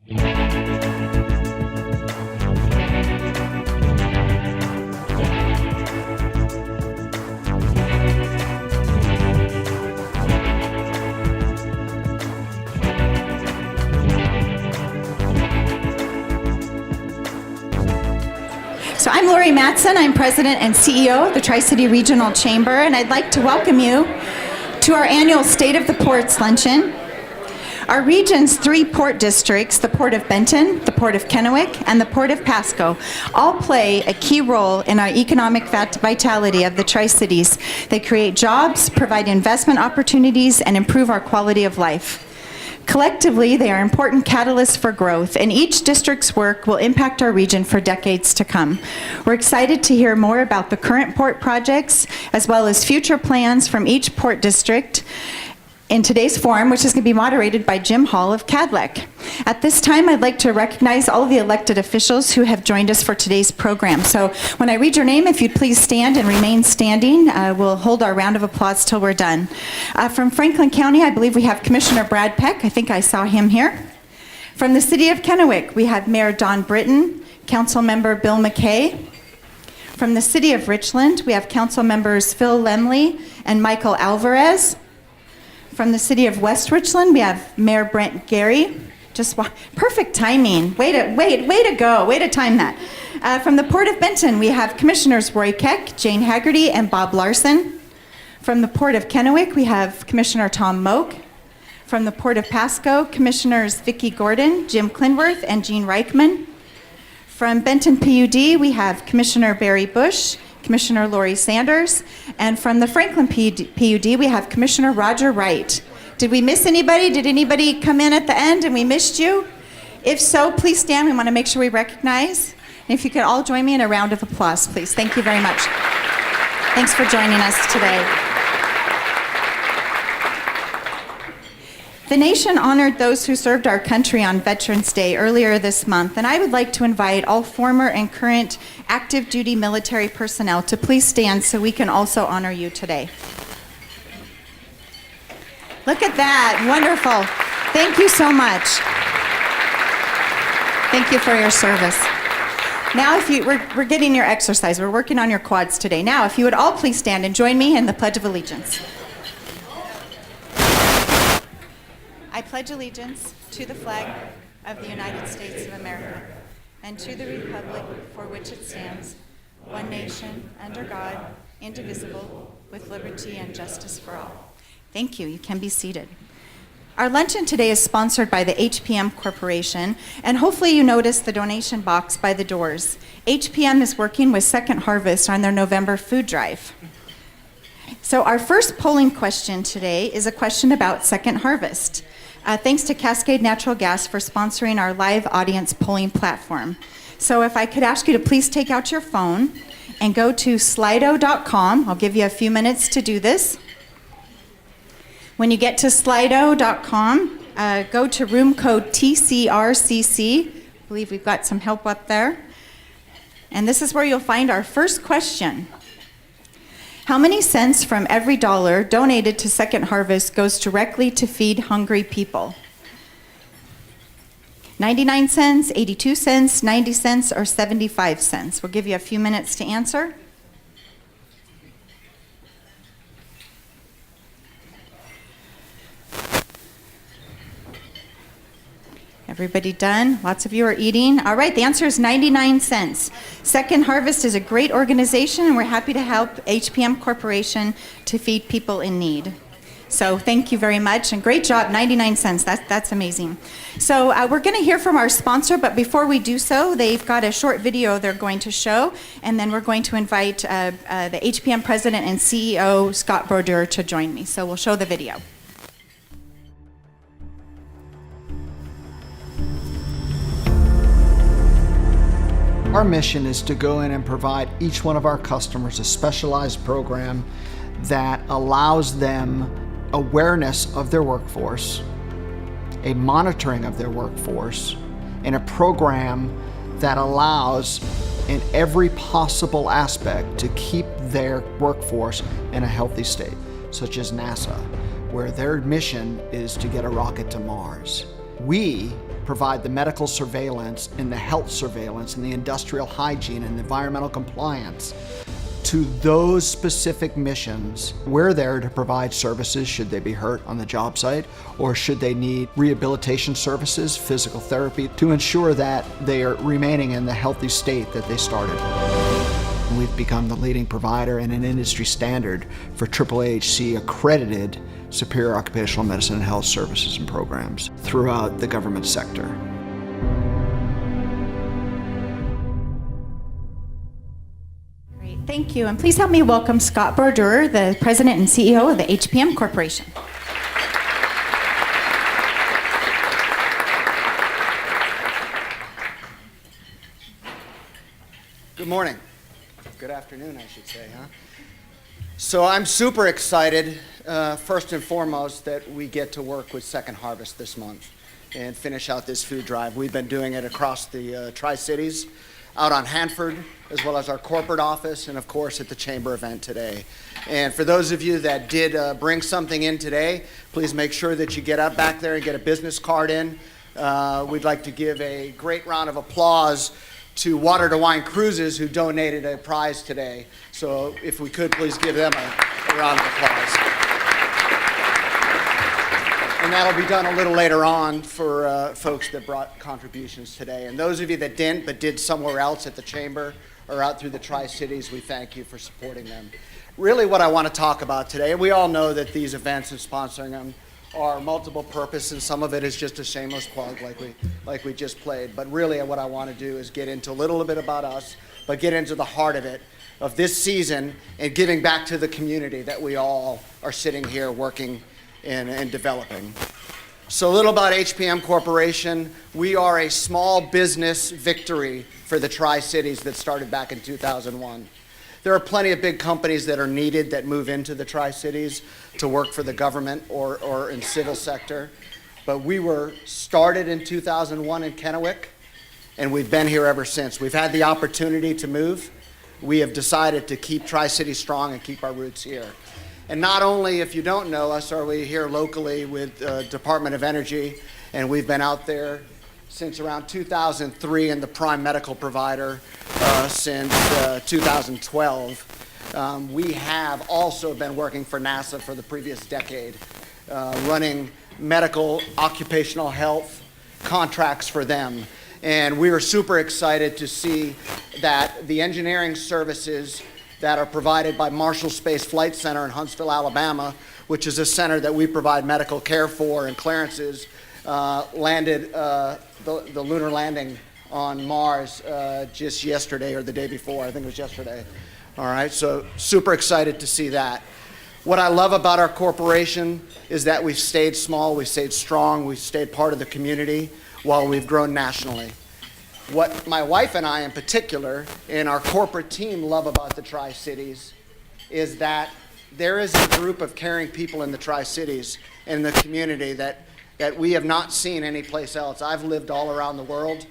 So I'm Lori Mattson. I'm President and CEO of the Tri-City Regional Chamber, and I'd like to welcome you to our annual State of the Ports Luncheon. Our region's 3 port districts, the Port of Benton, the Port of Kennewick, and the Port of Pasco, all play a key role in our economic vitality of the Tri-Cities. They create jobs, provide investment opportunities, and improve our quality of life. Collectively, they are important catalysts for growth, and each district's work will impact our region for decades to come. We're excited to hear more about the current port projects, as well as future plans from each port district in today's forum, which is going to be moderated by Jim Hall of Cadillac. At this time, I'd like to recognize all of the elected officials who have joined us for today's program. So when I read your name, if you'd please stand and remain standing, we'll hold our round of applause till we're done. From Franklin County, I believe we have Commissioner Brad Peck. I think I saw him here. From the city of Kennewick, we have Mayor Don Britton, Council Member Bill McKay. From the city of Richland, we have Council Members Phil Lemley and Michael Alvarez. From the city of West Richland, we have Mayor Brent Gary. Perfect timing. Way to go. Way to time that. From the Port of Benton, we have Commissioners Roy Keck, Jane Haggerty, and Bob Larson. From the Port of Kennewick, we have Commissioner Tom Moak. From the Port of Pasco, Commissioners Vicki Gordon, Jim Clinworth, and Jean Reichman. From Benton PUD, we have Commissioner Barry Bush, Commissioner Lori Sanders, and from the Franklin PUD, we have Commissioner Roger Wright. Did we miss anybody? Did anybody come in at the end and we missed you? If so, please stand. We want to make sure we recognize. And if you could all join me in a round of applause, please. Thank you very much. Thanks for joining us today. The nation honored those who served our country on Veterans Day earlier this month, and I would like to invite all former and current active duty military personnel to please stand so we can also honor you today. Look at that, wonderful. Thank you so much. Thank you for your service. Now, we're getting your exercise. We're working on your quads today. Now, if you would all please stand and join me in the Pledge of Allegiance. I pledge allegiance to the flag of the United States of America and to the republic for which it stands, one nation, under God, indivisible, with liberty and justice for all. Thank you. You can be seated. Our luncheon today is sponsored by the HPM Corporation, and hopefully you noticed the donation box by the doors. HPM is working with Second Harvest on their November food drive. So our first polling question today is a question about Second Harvest. Thanks to Cascade Natural Gas for sponsoring our live audience polling platform. So if I could ask you to please take out your phone and go to slido.com. I'll give you a few minutes to do this. When you get to slido.com, go to room code TCRCC. I believe we've got some help up there. And this is where you'll find our first question. How many cents from every dollar donated to Second Harvest goes directly to feed hungry people? 99 cents, 82 cents, 90 cents, or 75 cents? We'll give you a few minutes to answer. Everybody done? Lots of you are eating. All right, the answer is 99 cents. Second Harvest is a great organization, and we're happy to help HPM Corporation to feed people in need. So thank you very much, and great job, 99 cents. That's amazing. So we're going to hear from our sponsor, but before we do so, they've got a short video they're going to show, and then we're going to invite the HPM President and CEO, Scott Brodeur, to join me. So we'll show the video. Our mission is to go in and provide each one of our customers a specialized program that allows them awareness of their workforce, a monitoring of their workforce, and a program that allows in every possible aspect to keep their workforce in a healthy state, such as NASA, where their mission is to get a rocket to Mars. We provide the medical surveillance and the health surveillance and the industrial hygiene and environmental compliance to those specific missions. We're there to provide services should they be hurt on the job site, or should they need rehabilitation services, physical therapy, to ensure that they are remaining in the healthy state that they started. We've become the leading provider and an industry standard for AAAHC accredited superior occupational medicine and health services and programs throughout the government sector. Great, thank you. And please help me welcome Scott Bordur, the President and CEO of the HPM Corporation. Good morning. Good afternoon, I should say, huh? So I'm super excited, first and foremost, that we get to work with Second Harvest this month and finish out this food drive. We've been doing it across the Tri-Cities, out on Hanford, as well as our corporate office, and of course at the Chamber event today. And for those of you that did bring something in today, please make sure that you get up back there and get a business card in. We'd like to give a great round of applause to Water to Wine Cruises, who donated a prize today. So if we could, please give them a round of applause. And that'll be done a little later on for folks that brought contributions today. And those of you that didn't, but did somewhere else at the Chamber or out through the Tri-Cities, we thank you for supporting them. Really what I want to talk about today, and we all know that these events and sponsoring them are multiple purpose, and some of it is just a shameless plug like we just played. But really what I want to do is get into a little bit about us, but get into the heart of it, of this season, and giving back to the community that we all are sitting here working in and developing. So a little about HPM Corporation. We are a small business victory for the Tri-Cities that started back in 2001. There are plenty of big companies that are needed that move into the Tri-Cities to work for the government or in civil sector. But we were started in 2001 in Kennewick, and we've been here ever since. We've had the opportunity to move. We have decided to keep Tri-City strong and keep our roots here. And not only, if you don't know us, are we here locally with Department of Energy, and we've been out there since around 2003 and the prime medical provider since 2012. We have also been working for NASA for the previous decade, running medical occupational health contracts for them. And we were super excited to see that the engineering services that are provided by Marshall Space Flight Center in Huntsville, Alabama, which is a center that we provide medical care for and clearances, landed the lunar landing on Mars just yesterday or the day before. I think it was yesterday. All right, so super excited to see that. What I love about our corporation is that we've stayed small, we've stayed strong, we've stayed part of the community while we've grown nationally. What my wife and I in particular and our corporate team love about the Tri-Cities is that there is a group of caring people in the Tri-Cities and the community that we have not seen anyplace else. I've lived all around the world,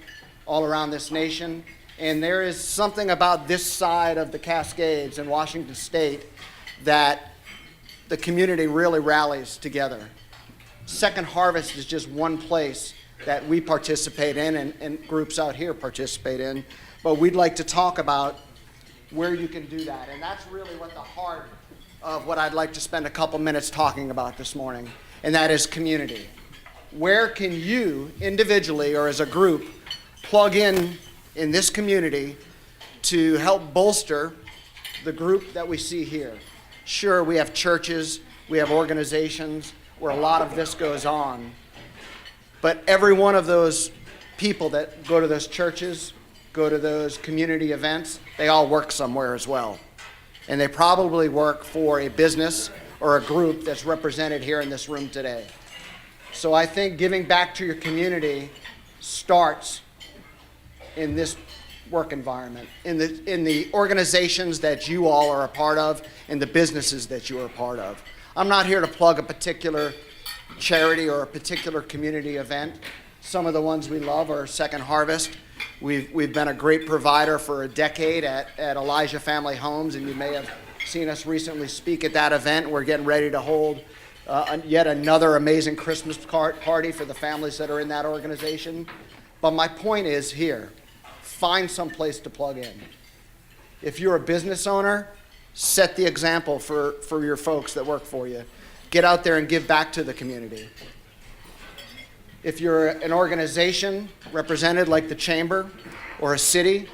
all around this nation, and there is something about this side of the Cascades in Washington State that the community really rallies together. Second Harvest is just one place that we participate in and groups out here participate in, but we'd like to talk about where you can do that, and that's really what the heart of what I'd like to spend a couple minutes talking about this morning, and that is community. Where can you individually or as a group plug in this community to help bolster the group that we see here? Sure, we have churches, we have organizations where a lot of this goes on, but every one of those people that go to those churches, go to those community events, they all work somewhere as well. And they probably work for a business or a group that's represented here in this room today. So I think giving back to your community starts in this work environment, in the organizations that you all are a part of, and the businesses that you are a part of. I'm not here to plug a particular charity or a particular community event. Some of the ones we love are Second Harvest. We've been a great provider for a decade at Elijah Family Homes, and you may have seen us recently speak at that event. We're getting ready to hold yet another amazing Christmas party for the families that are in that organization. But my point is here, find some place to plug in. If you're a business owner, set the example for your folks that work for you. Get out there and give back to the community. If you're an organization represented like the Chamber or a city,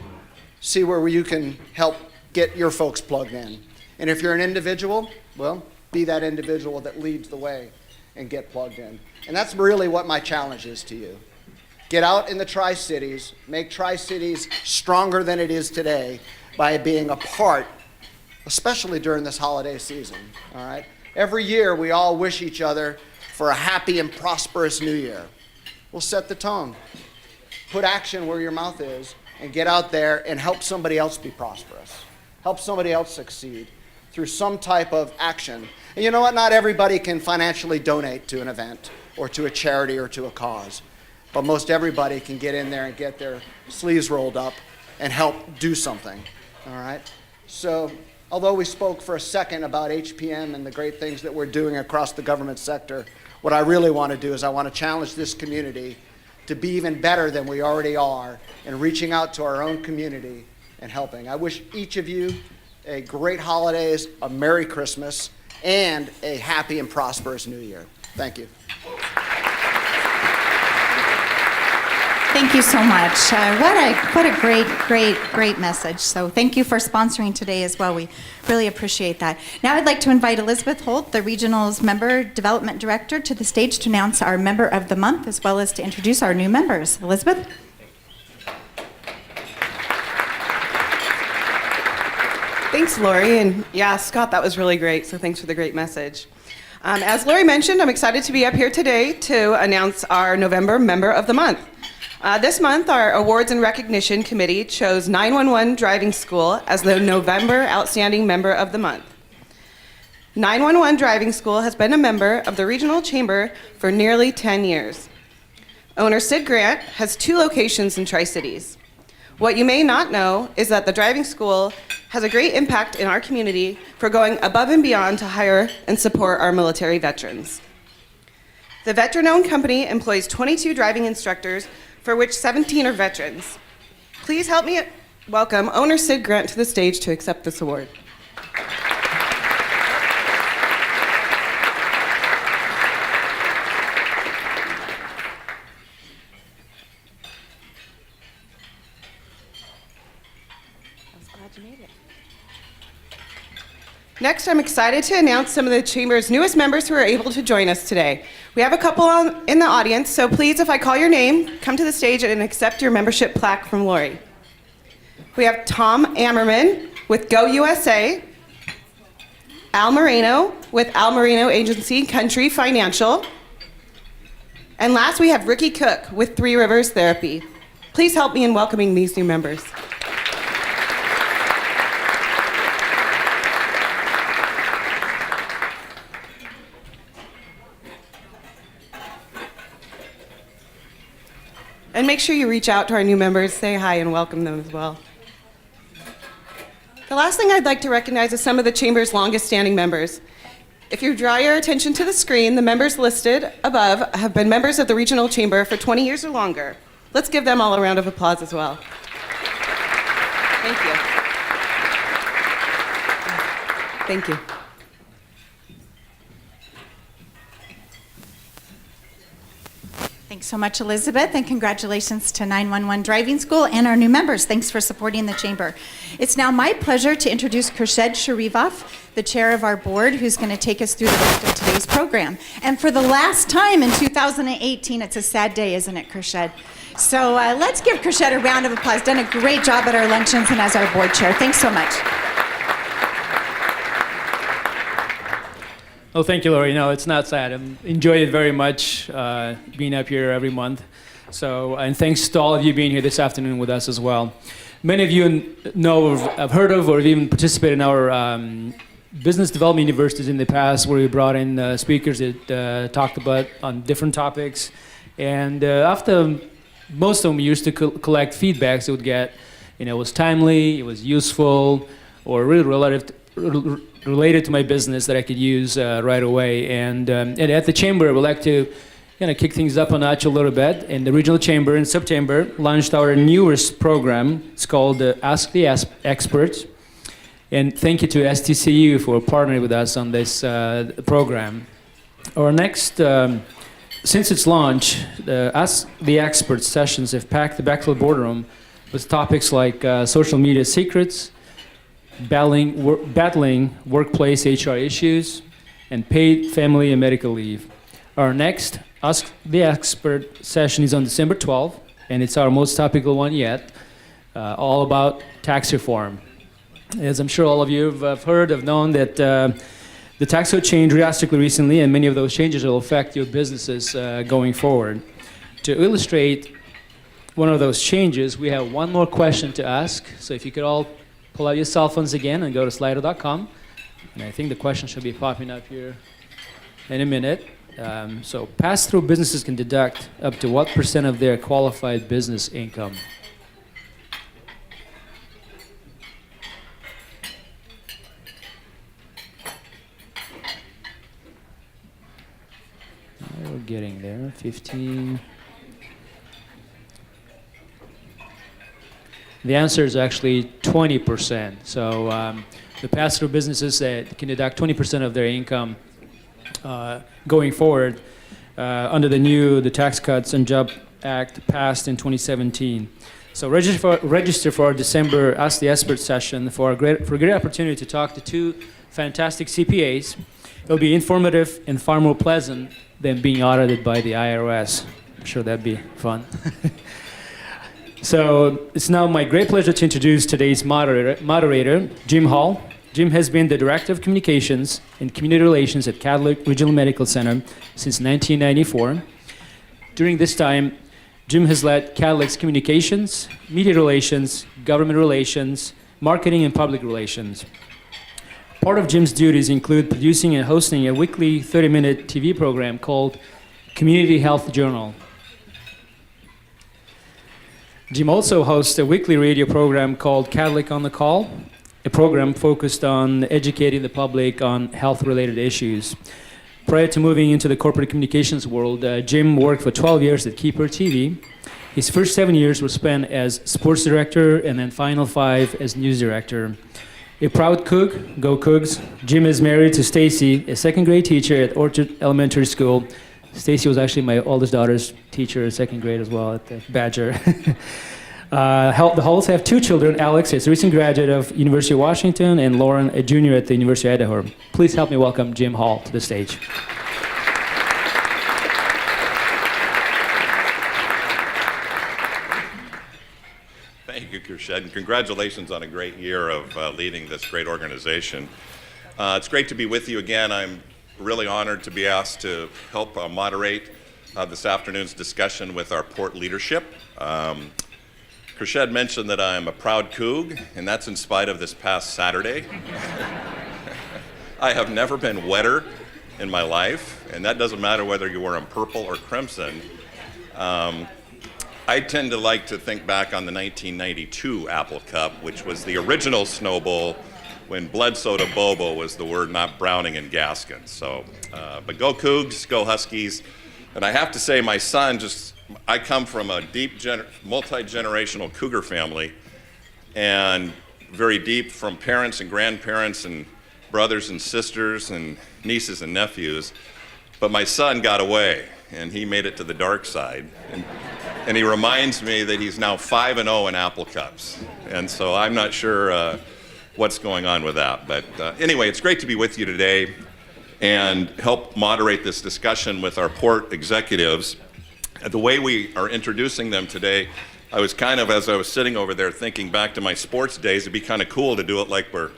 see where you can help get your folks plugged in. And if you're an individual, well, be that individual that leads the way and get plugged in. And that's really what my challenge is to you. Get out in the Tri-Cities, make Tri-Cities stronger than it is today by being a part, especially during this holiday season, all right? Every year we all wish each other for a happy and prosperous new year. We'll set the tone. Put action where your mouth is and get out there and help somebody else be prosperous. Help somebody else succeed through some type of action. And you know what? Not everybody can financially donate to an event or to a charity or to a cause. But most everybody can get in there and get their sleeves rolled up and help do something, all right? So, although we spoke for a second about HPM and the great things that we're doing across the government sector, what I really want to do is I want to challenge this community to be even better than we already are in reaching out to our own community and helping. I wish each of you a great holidays, a Merry Christmas, and a happy and prosperous New Year. Thank you. Thank you so much. What a great message. So thank you for sponsoring today as well. We really appreciate that. Now I'd like to invite Elizabeth Holt, the Regional's Member Development Director, to the stage to announce our Member of the Month, as well as to introduce our new members. Elizabeth? Thanks, Lori. And yeah, Scott, that was really great. So thanks for the great message. As Lori mentioned, I'm excited to be up here today to announce our November Member of the Month. This month, our Awards and Recognition Committee chose 911 Driving School as the November Outstanding Member of the Month. 911 Driving School has been a member of the Regional Chamber for nearly 10 years. Owner Sid Grant has 2 locations in Tri-Cities. What you may not know is that the driving school has a great impact in our community for going above and beyond to hire and support our military veterans. The veteran-owned company employs 22 driving instructors, for which 17 are veterans. Please help me welcome owner Sid Grant to the stage to accept this award. Next, I'm excited to announce some of the Chamber's newest members who are able to join us today. We have a couple in the audience, so please, if I call your name, come to the stage and accept your membership plaque from Lori. We have Tom Ammerman with Go USA, Al Moreno with Al Moreno Agency Country Financial, and last we have Ricky Cook with Three Rivers Therapy. Please help me in welcoming these new members. And make sure you reach out to our new members, say hi, and welcome them as well. The last thing I'd like to recognize is some of the Chamber's longest-standing members. If you draw your attention to the screen, the members listed above have been members of the Regional Chamber for 20 years or longer. Let's give them all a round of applause as well. Thank you. Thank you. Thanks so much, Elizabeth, and congratulations to 911 Driving School and our new members. Thanks for supporting the Chamber. It's now my pleasure to introduce Khurshid Sharifov, the chair of our board, who's going to take us through the rest of today's program. And for the last time in 2018, it's a sad day, isn't it, Khurshid? So let's give Khurshid a round of applause. Done a great job at our luncheons and as our board chair. Thanks so much. Oh, thank you, Lori. No, it's not sad. I enjoyed it very much, being up here every month. So, and thanks to all of you being here this afternoon with us as well. Many of you know, have heard of, or have even participated in our business development universities in the past, where we brought in speakers that talked about on different topics. And after most of them used to collect feedbacks, they would get, it was timely, it was useful, or really related to my business that I could use right away. And at the chamber, we'd like to kind of kick things up a notch a little bit. And the regional chamber in September launched our newest program. It's called Ask the Experts. And thank you to STCU for partnering with us on this program. Our next, since its launch, the Ask the Experts sessions have packed the Bechtel boardroom with topics like social media secrets, battling workplace HR issues, and paid family and medical leave. Our next Ask the Expert session is on December 12th, and it's our most topical one yet, all about tax reform. As I'm sure all of you have heard, have known that the tax code changed drastically recently, and many of those changes will affect your businesses going forward. To illustrate one of those changes, we have one more question to ask. So if you could all pull out your cell phones again and go to slido.com. And I think the question should be popping up here in a minute. So pass-through businesses can deduct up to what % of their qualified business income? We're getting there, 15. The answer is actually 20%. So the pass-through businesses that can deduct 20% of their income going forward under the Tax Cuts and Jobs Act passed in 2017. So register for our December Ask the Expert session for a great opportunity to talk to two fantastic CPAs. It'll be informative and far more pleasant than being audited by the IRS. I'm sure that'd be fun. So it's now my great pleasure to introduce today's moderator, Jim Hall. Jim has been the Director of Communications and Community Relations at Kennewick Regional Medical Center since 1994. During this time, Jim has led Kennewick's communications, media relations, government relations, marketing, and public relations. Part of Jim's duties include producing and hosting a weekly 30-minute TV program called Community Health Journal. Jim also hosts a weekly radio program called Kennewick on the Call, a program focused on educating the public on health-related issues. Prior to moving into the corporate communications world, Jim worked for 12 years at Keeper TV. His first 7 years were spent as sports director and then final 5 as news director. A proud Coug, go Cougs, Jim is married to Stacy, a second grade teacher at Orchard Elementary School. Stacy was actually my oldest daughter's teacher in second grade as well at the Badger. The Halls have 2 children, Alex, a recent graduate of University of Washington, and Lauren, a junior at the University of Idaho. Please help me welcome Jim Hall to the stage. Thank you, Kurshed, and congratulations on a great year of leading this great organization. It's great to be with you again. I'm really honored to be asked to help moderate this afternoon's discussion with our port leadership. Kurshed mentioned that I'm a proud Coug, and that's in spite of this past Saturday. I have never been wetter in my life, and that doesn't matter whether you wear them purple or crimson. I tend to like to think back on the 1992 Apple Cup, which was the original Snow Bowl when Bledsoe to Bobo was the word, not Browning and Gaskin. So, but go Cougs, go Huskies. And I have to say, my son I come from a deep, multi-generational Cougar family, and very deep from parents and grandparents and brothers and sisters and nieces and nephews. But my son got away, and he made it to the dark side. And he reminds me that he's now 5-0 in Apple Cups. And so I'm not sure what's going on with that. But anyway, it's great to be with you today and help moderate this discussion with our port executives. The way we are introducing them today, I was kind of, as I was sitting over there thinking back to my sports days, it'd be kind of cool to do it like we're,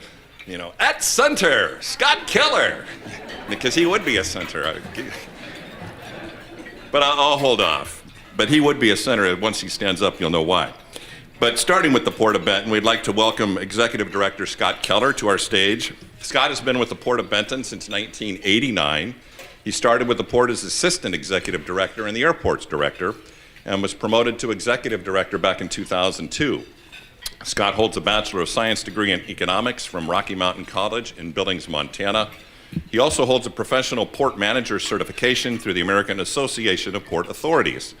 at center, Scott Keller, because he would be a center. But I'll hold off. But he would be a center. Once he stands up, you'll know why. But starting with the Port of Benton, we'd like to welcome Executive Director Scott Keller to our stage. Scott has been with the Port of Benton since 1989. He started with the Port as Assistant Executive Director and the Airports Director, and was promoted to Executive Director back in 2002. Scott holds a Bachelor of Science degree in Economics from Rocky Mountain College in Billings, Montana. He also holds a professional port manager certification through the American Association of Port Authorities.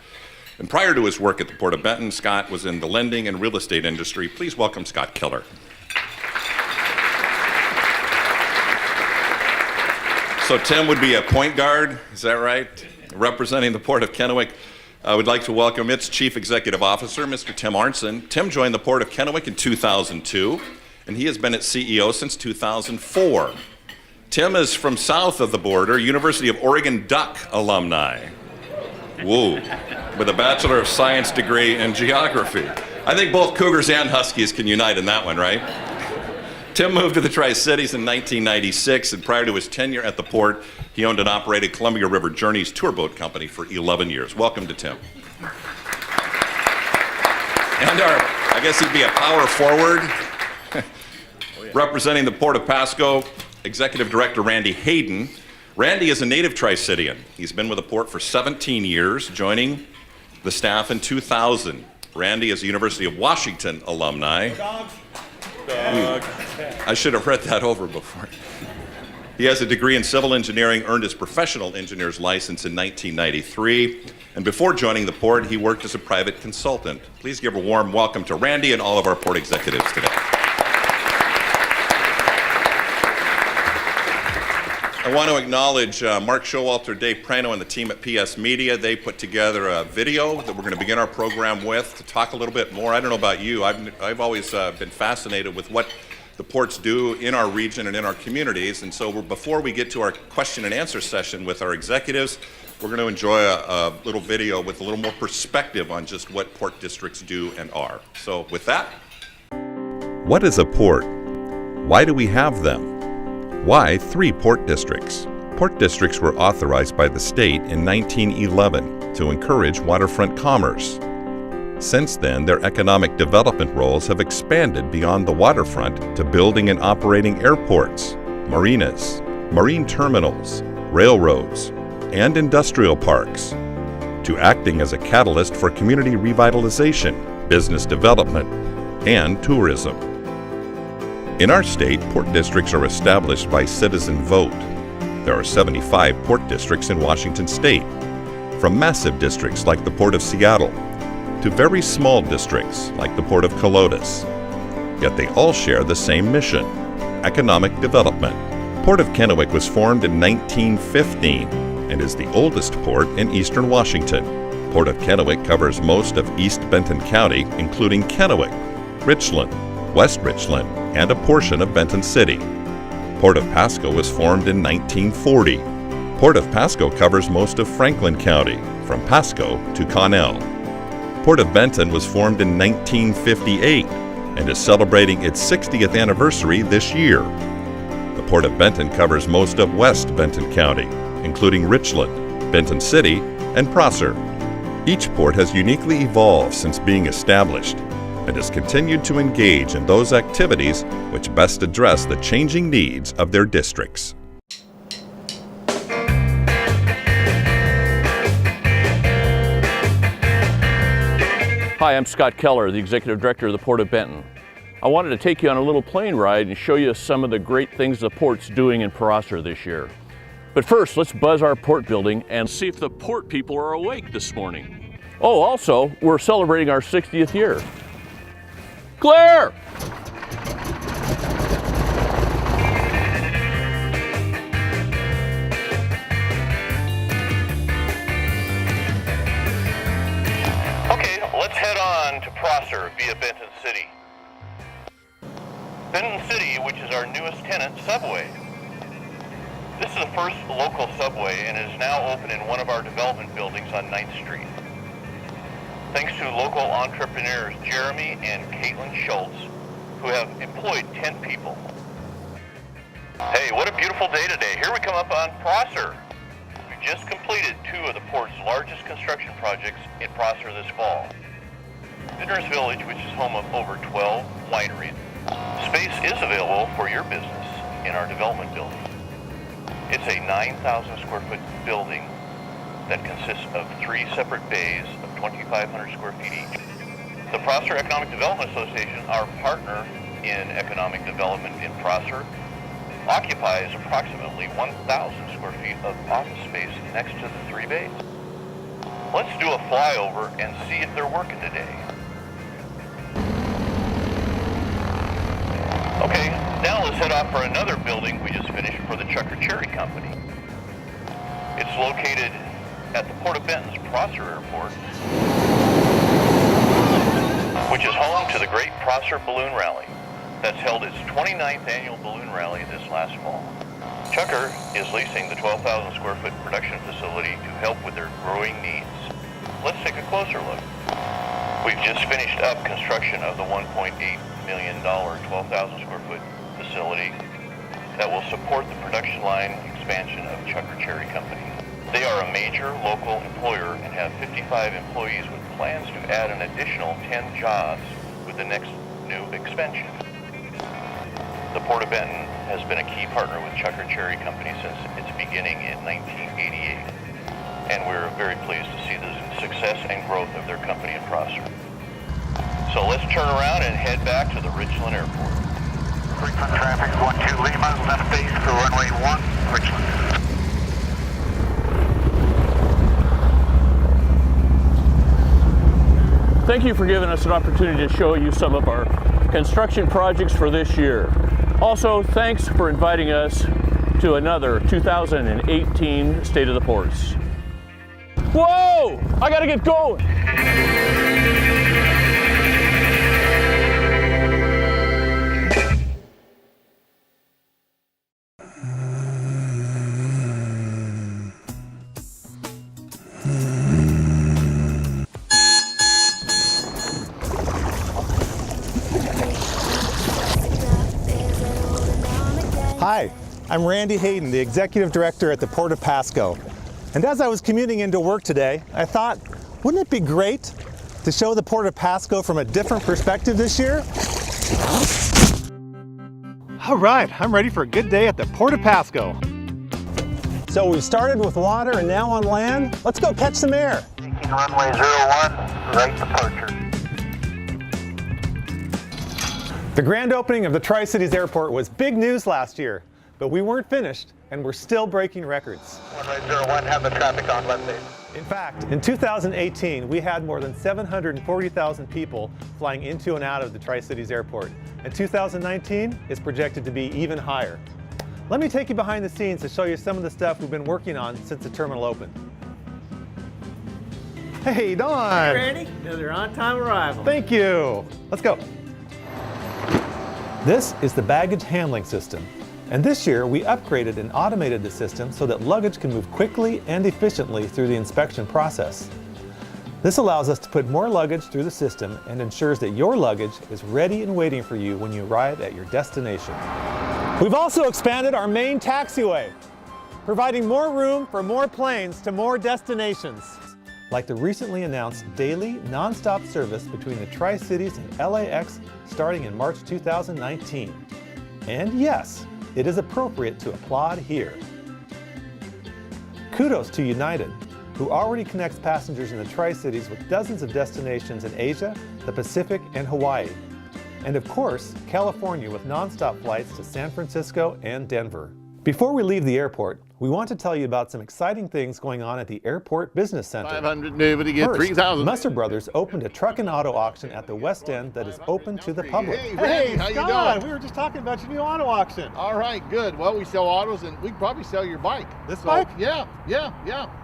And prior to his work at the Port of Benton, Scott was in the lending and real estate industry. Please welcome Scott Keller. So Tim would be a point guard, is that right? Representing the Port of Kennewick. I would like to welcome its Chief Executive Officer, Mr. Tim Arnson. Tim joined the Port of Kennewick in 2002, and he has been its CEO since 2004. Tim is from south of the border, University of Oregon Duck alumni. Woo, with a Bachelor of Science degree in geography. I think both Cougars and Huskies can unite in that one, right? Tim moved to the Tri-Cities in 1996, and prior to his tenure at the port, he owned and operated Columbia River Journeys tour boat company for 11 years. Welcome to Tim. And I guess he'd be a power forward, representing the Port of Pasco, Executive Director Randy Hayden. Randy is a native Tri-Citian. He's been with the port for 17 years, joining the staff in 2000. Randy is a University of Washington alumni. I should have read that over before. He has a degree in civil engineering, earned his professional engineer's license in 1993, and before joining the port, he worked as a private consultant. Please give a warm welcome to Randy and all of our port executives today. I want to acknowledge Mark Showalter, Dave Prano, and the team at PS Media. They put together a video that we're going to begin our program with to talk a little bit more. I don't know about you, I've always been fascinated with what the ports do in our region and in our communities. And so before we get to our question and answer session with our executives, we're going to enjoy a little video with a little more perspective on just what port districts do and are. So with that. What is a port? Why do we have them? Why 3 port districts? Port districts were authorized by the state in 1911 to encourage waterfront commerce. Since then, their economic development roles have expanded beyond the waterfront to building and operating airports, marinas, marine terminals, railroads, and industrial parks, to acting as a catalyst for community revitalization, business development, and tourism. In our state, port districts are established by citizen vote. There are 75 port districts in Washington state, from massive districts like the Port of Seattle to very small districts like the Port of Colotis. Yet they all share the same mission: economic development. Port of Kennewick was formed in 1915 and is the oldest port in eastern Washington. Port of Kennewick covers most of East Benton County, including Kennewick, Richland, West Richland, and a portion of Benton City. Port of Pasco was formed in 1940. Port of Pasco covers most of Franklin County, from Pasco to Connell. Port of Benton was formed in 1958 and is celebrating its 60th anniversary this year. The Port of Benton covers most of West Benton County, including Richland, Benton City, and Prosser. Each port has uniquely evolved since being established and has continued to engage in those activities which best address the changing needs of their districts. Hi, I'm Scott Keller, the Executive Director of the Port of Benton. I wanted to take you on a little plane ride and show you some of the great things the port's doing in Prosser this year. But first, let's buzz our port building and see if the port people are awake this morning. Oh, also, we're celebrating our 60th year. Claire! Okay, let's head on to Prosser via Benton City. Benton City, which is our newest tenant, Subway. This is the first local subway and is now open in one of our development buildings on 9th Street. Thanks to local entrepreneurs Jeremy and Caitlin Schultz, who have employed 10 people. Hey, what a beautiful day today. Here we come up on Prosser. We just completed 2 of the port's largest construction projects in Prosser this fall. Vintners Village, which is home of over 12 wineries. Space is available for your business in our development building. It's a 9,000 square foot building that consists of 3 separate bays of 2,500 square feet each. The Prosser Economic Development Association, our partner in economic development in Prosser, occupies approximately 1,000 square feet of office space next to the 3 bays. Let's do a flyover and see if they're working today. Okay, now let's head off for another building we just finished for the Chuck Cherry Company. It's located at the Port of Benton's Prosser Airport, which is home to the Great Prosser Balloon Rally that's held its 29th annual balloon rally this last fall. Chucker is leasing the 12,000 square foot production facility to help with their growing needs. Let's take a closer look. We've just finished up construction of the $1.8 million 12,000 square foot facility that will support the production line expansion of Chuck Cherry Company. They are a major local employer and have 55 employees with plans to add an additional 10 jobs with the next new expansion. The Port of Benton has been a key partner with Chuck Cherry Company since its beginning in 1988, and we're very pleased to see the success and growth of their company in Prosser. So let's turn around and head back to the Richland Airport. Richland traffic 12 Lima, left base for runway 1, Richland. Thank you for giving us an opportunity to show you some of our construction projects for this year. Also, thanks for inviting us to another 2018 State of the Ports. Whoa! I gotta get going! Hi, I'm Randy Hayden, the Executive Director at the Port of Pasco. And as I was commuting into work today, I thought, wouldn't it be great to show the Port of Pasco from a different perspective this year? All right, I'm ready for a good day at the Port of Pasco. So we've started with water and now on land. Let's go catch some air. Taking runway 01, right departure. The grand opening of the Tri-Cities Airport was big news last year, but we weren't finished and we're still breaking records. Runway 01, have the traffic on left base. In fact, in 2018, we had more than 740,000 people flying into and out of the Tri-Cities Airport, and 2019 is projected to be even higher. Let me take you behind the scenes to show you some of the stuff we've been working on since the terminal opened. Hey, Don! Hey, Randy. Another on-time arrival. Thank you! Let's go. This is the baggage handling system, and this year we upgraded and automated the system so that luggage can move quickly and efficiently through the inspection process. This allows us to put more luggage through the system and ensures that your luggage is ready and waiting for you when you arrive at your destination. We've also expanded our main taxiway, providing more room for more planes to more destinations, like the recently announced daily non-stop service between the Tri-Cities and LAX starting in March 2019. And yes, it is appropriate to applaud here. Kudos to United, who already connects passengers in the Tri-Cities with dozens of destinations in Asia, the Pacific, and Hawaii. And of course, California with non-stop flights to San Francisco and Denver. Before we leave the airport, we want to tell you about some exciting things going on at the Airport Business Center. 500, nobody get First, 3,000. Musser Brothers opened a truck and auto auction at the West End that is open to the public. Hey, Randy, how you doing? We were just talking about your new auto auction. All right, good. Well, we sell autos, and we can probably sell your bike. This bike? Yeah.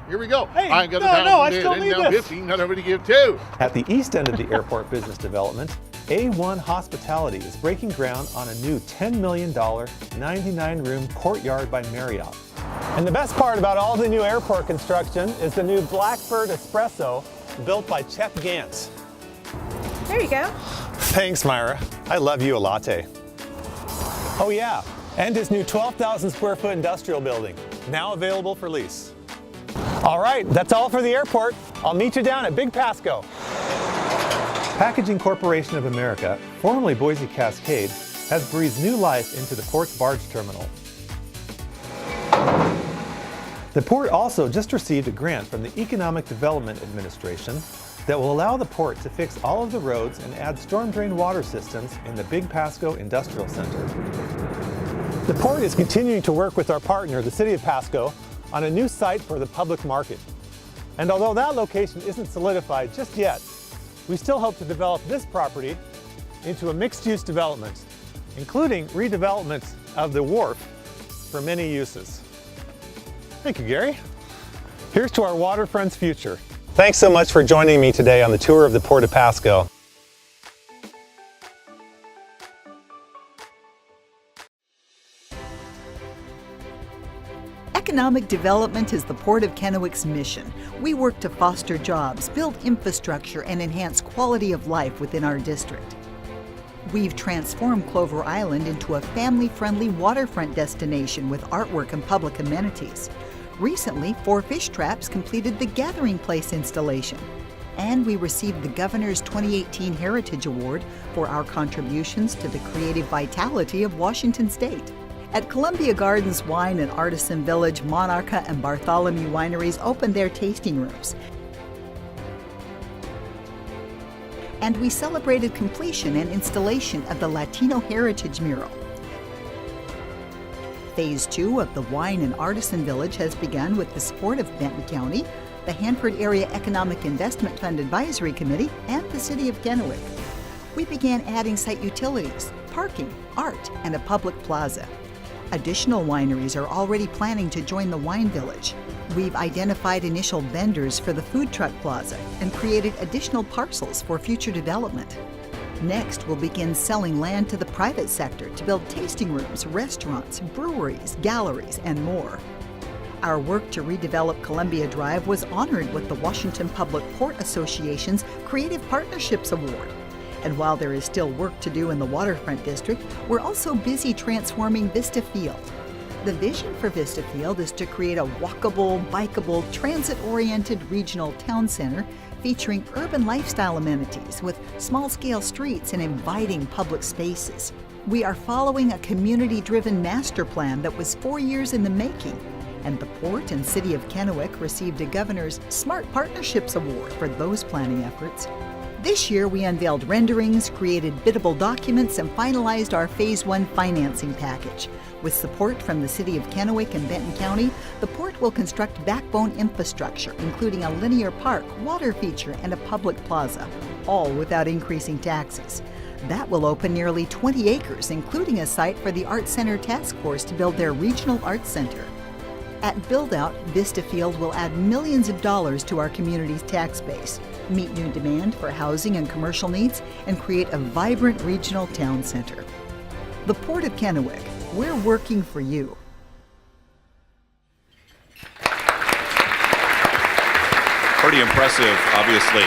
Here we go. Hey, I ain't got I still need now this. 15, not nobody give 2. At the east end of the airport business development, A1 Hospitality is breaking ground on a new $10 million, 99-room Courtyard by Marriott. And the best part about all the new airport construction is the new Blackbird Espresso built by Chet Gantz. There you go. Thanks, Myra. I love you a latte. Oh yeah, and his new 12,000 square foot industrial building, now available for lease. All right, that's all for the airport. I'll meet you down at Big Pasco. Packaging Corporation of America, formerly Boise Cascade, has breathed new life into the port's barge terminal. The port also just received a grant from the Economic Development Administration that will allow the port to fix all of the roads and add storm drain water systems in the Big Pasco Industrial Center. The port is continuing to work with our partner, the City of Pasco, on a new site for the public market. And although that location isn't solidified just yet, we still hope to develop this property into a mixed-use development, including redevelopment of the wharf for many uses. Thank you, Gary. Here's to our waterfront's future. Thanks so much for joining me today on the tour of the Port of Pasco. Economic development is the Port of Kennewick's mission. We work to foster jobs, build infrastructure, and enhance quality of life within our district. We've transformed Clover Island into a family-friendly waterfront destination with artwork and public amenities. Recently, 4 fish traps completed the Gathering Place installation. And we received the Governor's 2018 Heritage Award for our contributions to the creative vitality of Washington State. At Columbia Gardens Wine and Artisan Village, Monarcha and Bartholomew Wineries opened their tasting rooms. And we celebrated completion and installation of the Latino Heritage Mural. Phase 2 of the Wine and Artisan Village has begun with the support of Benton County, the Hanford Area Economic Investment Fund Advisory Committee, and the City of Kennewick. We began adding site utilities, parking, art, and a public plaza. Additional wineries are already planning to join the Wine Village. We've identified initial vendors for the food truck plaza and created additional parcels for future development. Next, we'll begin selling land to the private sector to build tasting rooms, restaurants, breweries, galleries, and more. Our work to redevelop Columbia Drive was honored with the Washington Public Port Association's Creative Partnerships Award. And while there is still work to do in the waterfront district, we're also busy transforming Vista Field. The vision for Vista Field is to create a walkable, bikeable, transit-oriented regional town center featuring urban lifestyle amenities with small-scale streets and inviting public spaces. We are following a community-driven master plan that was 4 years in the making, and the Port and City of Kennewick received a Governor's Smart Partnerships Award for those planning efforts. This year, we unveiled renderings, created biddable documents, and finalized our Phase 1 financing package. With support from the City of Kennewick and Benton County, the Port will construct backbone infrastructure, including a linear park, water feature, and a public plaza, all without increasing taxes. That will open nearly 20 acres, including a site for the Art Center Task Force to build their regional arts center. At build-out, Vista Field will add millions of dollars to our community's tax base, meet new demand for housing and commercial needs, and create a vibrant regional town center. The Port of Kennewick, we're working for you. Pretty impressive, obviously.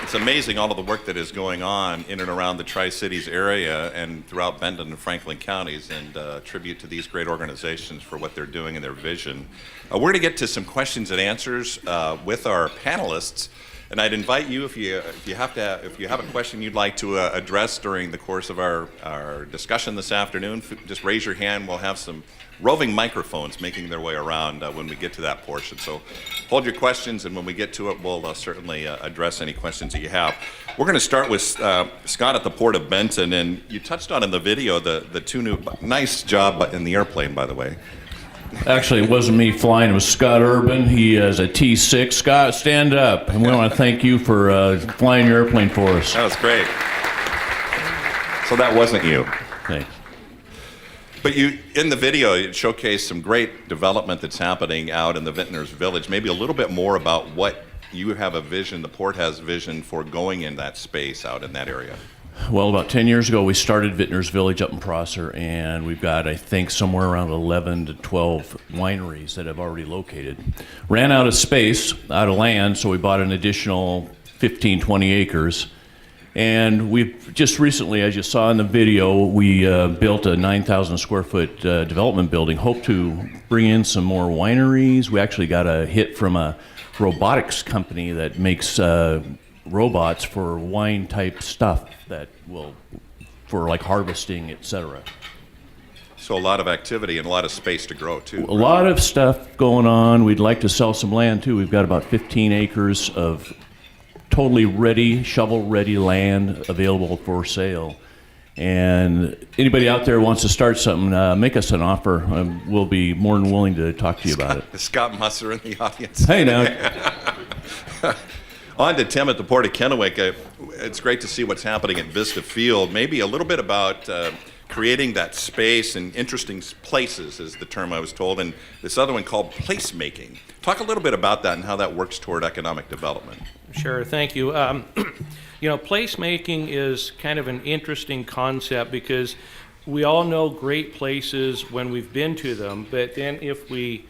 It's amazing all of the work that is going on in and around the Tri-Cities area and throughout Benton and Franklin counties, and tribute to these great organizations for what they're doing and their vision. We're going to get to some questions and answers with our panelists, and I'd invite you, if you have a question you'd like to address during the course of our discussion this afternoon, just raise your hand. We'll have some roving microphones making their way around when we get to that portion. So hold your questions, and when we get to it, we'll certainly address any questions that you have. We're going to start with Scott at the Port of Benton, and you touched on in the video the two new, nice job in the airplane, by the way. Actually, it wasn't me flying, it was Scott Urban. He has a T6. Scott, stand up, and we want to thank you for flying your airplane for us. That was great. So that wasn't you. Thanks. But you, in the video, it showcased some great development that's happening out in the Vintners Village. Maybe a little bit more about what you have a vision, the Port has vision for going in that space out in that area. Well, about 10 years ago, we started Vintners Village up in Prosser, and we've got, I think, somewhere around 11 to 12 wineries that have already located. Ran out of space, out of land, so we bought an additional 15, 20 acres. And we've just recently, as you saw in the video, we built a 9,000 square foot development building. Hope to bring in some more wineries. We actually got a hit from a robotics company that makes robots for wine type stuff that will, for like harvesting, etc. So a lot of activity and a lot of space to grow too. A lot of stuff going on. We'd like to sell some land too. We've got about 15 acres of totally ready, shovel-ready land available for sale. And anybody out there wants to start something, make us an offer. We'll be more than willing to talk to you about it. Scott Musser in the audience. Hey, now. On to Tim at the Port of Kennewick. It's great to see what's happening at Vista Field. Maybe a little bit about creating that space and interesting places is the term I was told, and this other one called placemaking. Talk a little bit about that and how that works toward economic development. Sure, thank you. You know, placemaking is kind of an interesting concept because we all know great places when we've been to them, but then if we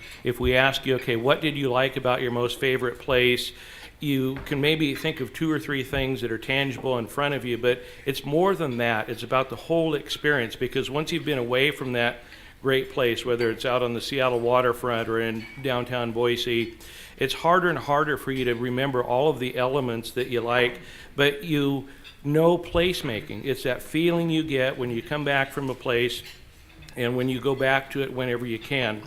ask you, okay, what did you like about your most favorite place? You can maybe think of 2 or 3 things that are tangible in front of you, but it's more than that. It's about the whole experience, because once you've been away from that great place, whether it's out on the Seattle waterfront or in downtown Boise, it's harder and harder for you to remember all of the elements that you like, but you know placemaking. It's that feeling you get when you come back from a place and when you go back to it whenever you can.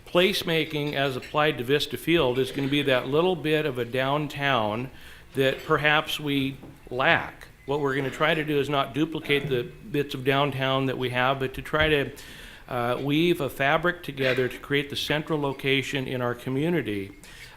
Placemaking, as applied to Vista Field, is going to be that little bit of a downtown that perhaps we lack. What we're going to try to do is not duplicate the bits of downtown that we have, but to try to weave a fabric together to create the central location in our community,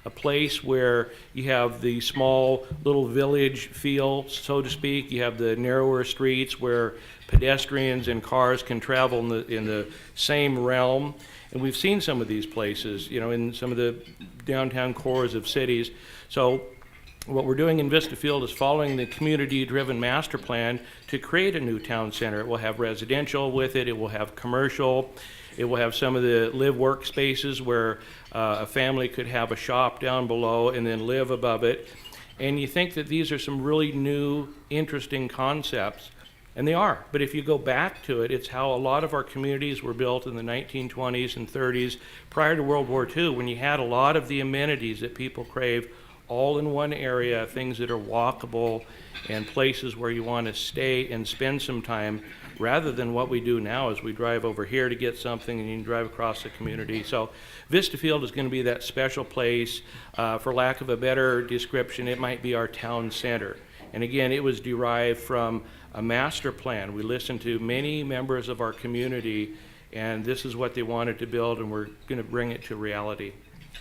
a place where you have the small little village feel, so to speak. You have the narrower streets where pedestrians and cars can travel in the same realm. And we've seen some of these places, you know, in some of the downtown cores of cities. So what we're doing in Vista Field is following the community-driven master plan to create a new town center. It will have residential with it. It will have commercial. It will have some of the live-work spaces where a family could have a shop down below and then live above it. And you think that these are some really new, interesting concepts. And they are, but if you go back to it, it's how a lot of our communities were built in the 1920s and 30s prior to World War II, when you had a lot of the amenities that people crave all in one area, things that are walkable and places where you want to stay and spend some time, rather than what we do now is we drive over here to get something and you can drive across the community. So Vista Field is going to be that special place. For lack of a better description, it might be our town center. And again, it was derived from a master plan. We listened to many members of our community, and this is what they wanted to build, and we're going to bring it to reality.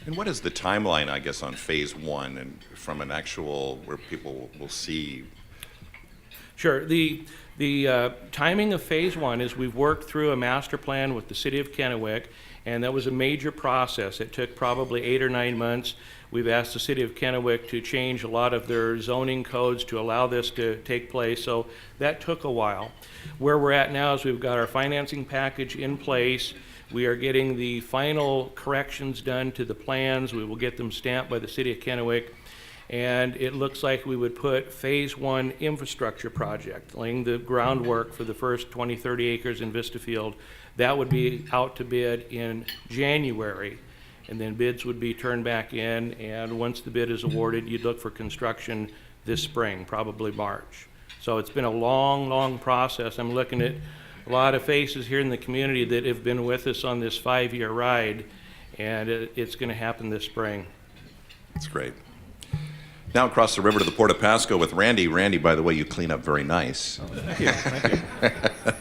And what is the timeline, I guess, on phase 1 and from an actual where people will see? Sure. The timing of phase 1 is we've worked through a master plan with the city of Kennewick, and that was a major process. It took probably 8 or 9 months. We've asked the city of Kennewick to change a lot of their zoning codes to allow this to take place, so that took a while. Where we're at now is we've got our financing package in place. We are getting the final corrections done to the plans. We will get them stamped by the city of Kennewick, and it looks like we would put phase 1 infrastructure project, laying the groundwork for the first 20, 30 acres in Vista Field. That would be out to bid in January, and then bids would be turned back in, and once the bid is awarded, you'd look for construction this spring, probably March. So it's been a long, long process. I'm looking at a lot of faces here in the community that have been with us on this 5-year ride, and it's going to happen this spring. That's great. Now across the river to the Port of Pasco with Randy. Randy, by the way, you clean up very nice. Oh, thank you. Thank you.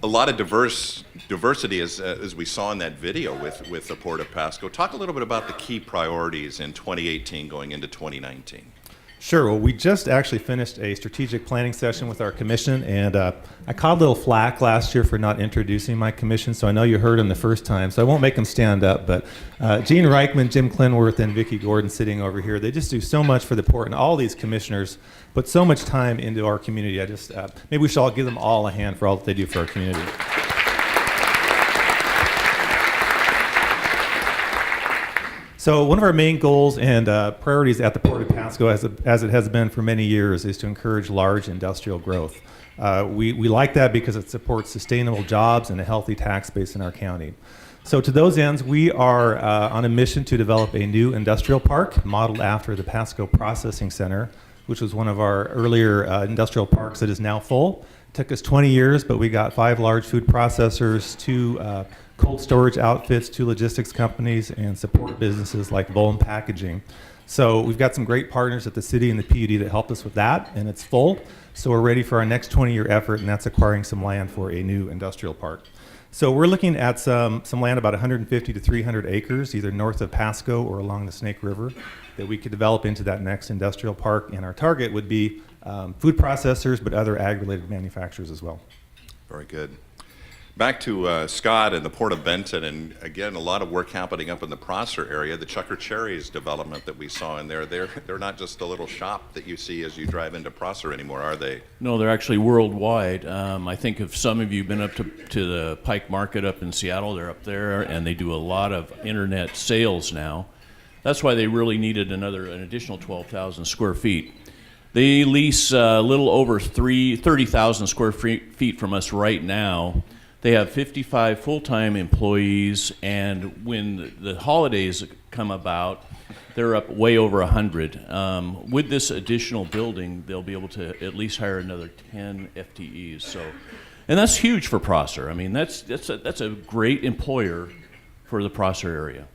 A lot of diversity as we saw in that video with the Port of Pasco. Talk a little bit about the key priorities in 2018 going into 2019. Sure. Well, we just actually finished a strategic planning session with our commission, and I caught a little flack last year for not introducing my commission, so I know you heard them the first time, so I won't make them stand up, but Gene Reichman, Jim Clinworth, and Vicki Gordon sitting over here, they just do so much for the port, and all these commissioners put so much time into our community. I just, maybe we should all give them all a hand for all that they do for our community. So one of our main goals and priorities at the Port of Pasco, as it has been for many years, is to encourage large industrial growth. We like that because it supports sustainable jobs and a healthy tax base in our county. So to those ends, we are on a mission to develop a new industrial park modeled after the Pasco Processing Center, which was one of our earlier industrial parks that is now full. It took us 20 years, but we got 5 large food processors, 2 cold storage outfits, 2 logistics companies, and support businesses like Bowen Packaging. So we've got some great partners at the city and the PUD that helped us with that, and it's full. So we're ready for our next 20-year effort, and that's acquiring some land for a new industrial park. So we're looking at some land about 150 to 300 acres, either north of Pasco or along the Snake River, that we could develop into that next industrial park. And our target would be food processors, but other ag-related manufacturers as well. Very good. Back to Scott and the Port of Benton, and again, a lot of work happening up in the Prosser area. The Chucker Cherries development that we saw in there, they're not just a little shop that you see as you drive into Prosser anymore, are they? No, they're actually worldwide. I think if some of you have been up to the Pike Market up in Seattle, they're up there, and they do a lot of internet sales now. That's why they really needed an additional 12,000 square feet. They lease a little over 30,000 square feet from us right now. They have 55 full-time employees, and when the holidays come about, they're up way over 100. With this additional building, they'll be able to at least hire another 10 FTEs. So, and that's huge for Prosser. I mean, that's a great employer for the Prosser area.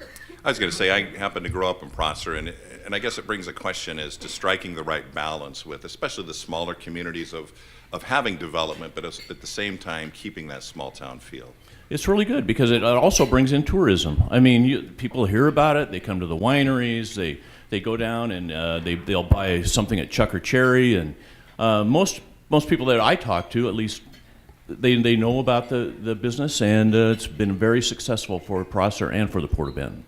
I was going to say, I happen to grow up in Prosser, and I guess it brings a question as to striking the right balance with, especially the smaller communities of having development, but at the same time keeping that small town feel. It's really good because it also brings in tourism. I mean, people hear about it, they come to the wineries, they go down and they'll buy something at Chucker Cherry, and most people that I talk to, at least, they know about the business, and it's been very successful for Prosser and for the Port of Benton.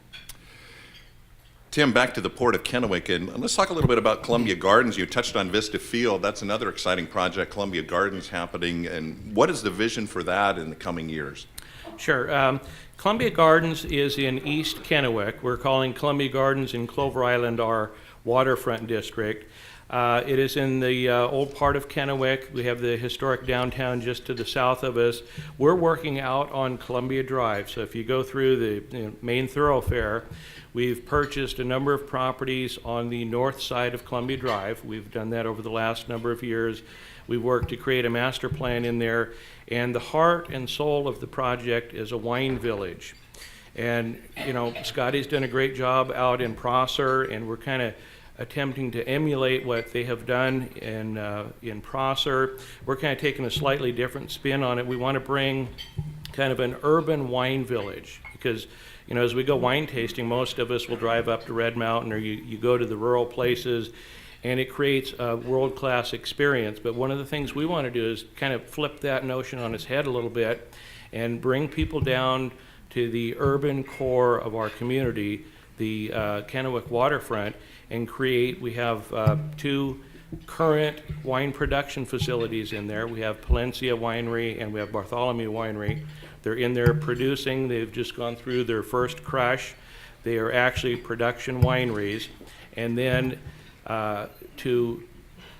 Tim, back to the Port of Kennewick, and let's talk a little bit about Columbia Gardens. You touched on Vista Field. That's another exciting project, Columbia Gardens happening, and what is the vision for that in the coming years? Sure. Columbia Gardens is in East Kennewick. We're calling Columbia Gardens in Clover Island our waterfront district. It is in the old part of Kennewick. We have the historic downtown just to the south of us. We're working out on Columbia Drive, so if you go through the main thoroughfare, we've purchased a number of properties on the north side of Columbia Drive. We've done that over the last number of years. We've worked to create a master plan in there, and the heart and soul of the project is a wine village. And Scotty's done a great job out in Prosser, and we're kind of attempting to emulate what they have done in Prosser. We're kind of taking a slightly different spin on it. We want to bring kind of an urban wine village, because as we go wine tasting, most of us will drive up to Red Mountain, or you go to the rural places, and it creates a world-class experience. But one of the things we want to do is kind of flip that notion on its head a little bit and bring people down to the urban core of our community, the Kennewick waterfront, and we have two current wine production facilities in there. We have Palencia Winery and we have Bartholomew Winery. They're in there producing. They've just gone through their first crush. They are actually production wineries. And then to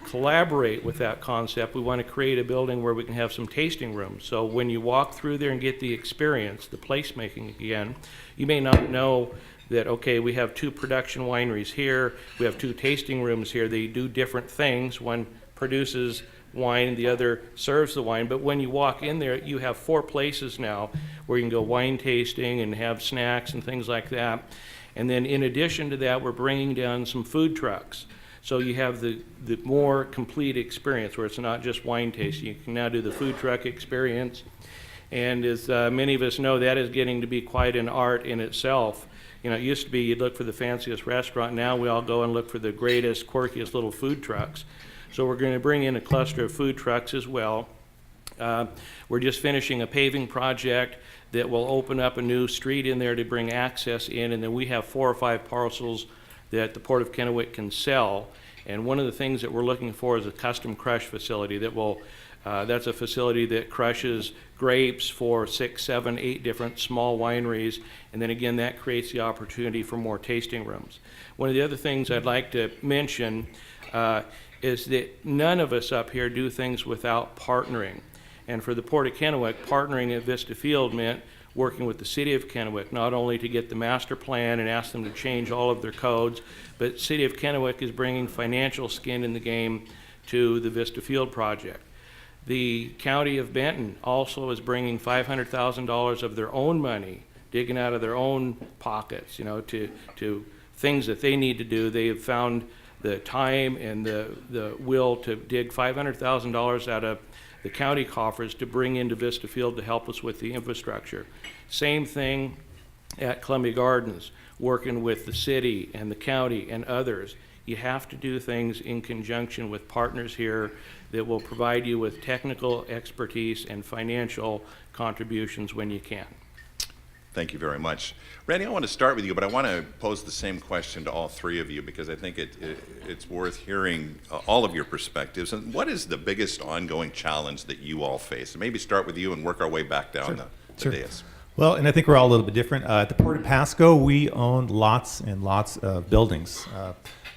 collaborate with that concept, we want to create a building where we can have some tasting rooms. So when you walk through there and get the experience, the placemaking again, you may not know that, okay, we have two production wineries here, we have two tasting rooms here. They do different things. One produces wine, the other serves the wine. But when you walk in there, you have 4 places now where you can go wine tasting and have snacks and things like that. And then in addition to that, we're bringing down some food trucks. So you have the more complete experience where it's not just wine tasting. You can now do the food truck experience. And as many of us know, that is getting to be quite an art in itself. It used to be you'd look for the fanciest restaurant. Now we all go and look for the greatest, quirkiest little food trucks. So we're going to bring in a cluster of food trucks as well. We're just finishing a paving project that will open up a new street in there to bring access in, and then we have 4 or 5 parcels that the Port of Kennewick can sell. And one of the things that we're looking for is a custom crush facility that will, that's a facility that crushes grapes for 6, 7, 8 different small wineries. And then again, that creates the opportunity for more tasting rooms. One of the other things I'd like to mention is that none of us up here do things without partnering. And for the Port of Kennewick, partnering at Vista Field meant working with the City of Kennewick, not only to get the master plan and ask them to change all of their codes, but City of Kennewick is bringing financial skin in the game to the Vista Field project. The County of Benton also is bringing $500,000 of their own money, digging out of their own pockets, to things that they need to do. They have found the time and the will to dig $500,000 out of the county coffers to bring into Vista Field to help us with the infrastructure. Same thing at Columbia Gardens, working with the city and the county and others. You have to do things in conjunction with partners here that will provide you with technical expertise and financial contributions when you can. Thank you very much. Randy, I want to start with you, but I want to pose the same question to all three of you because I think it's worth hearing all of your perspectives. And what is the biggest ongoing challenge that you all face? And maybe start with you and work our way back down the dais. Well, and I think we're all a little bit different. At the Port of Pasco, we own lots and lots of buildings.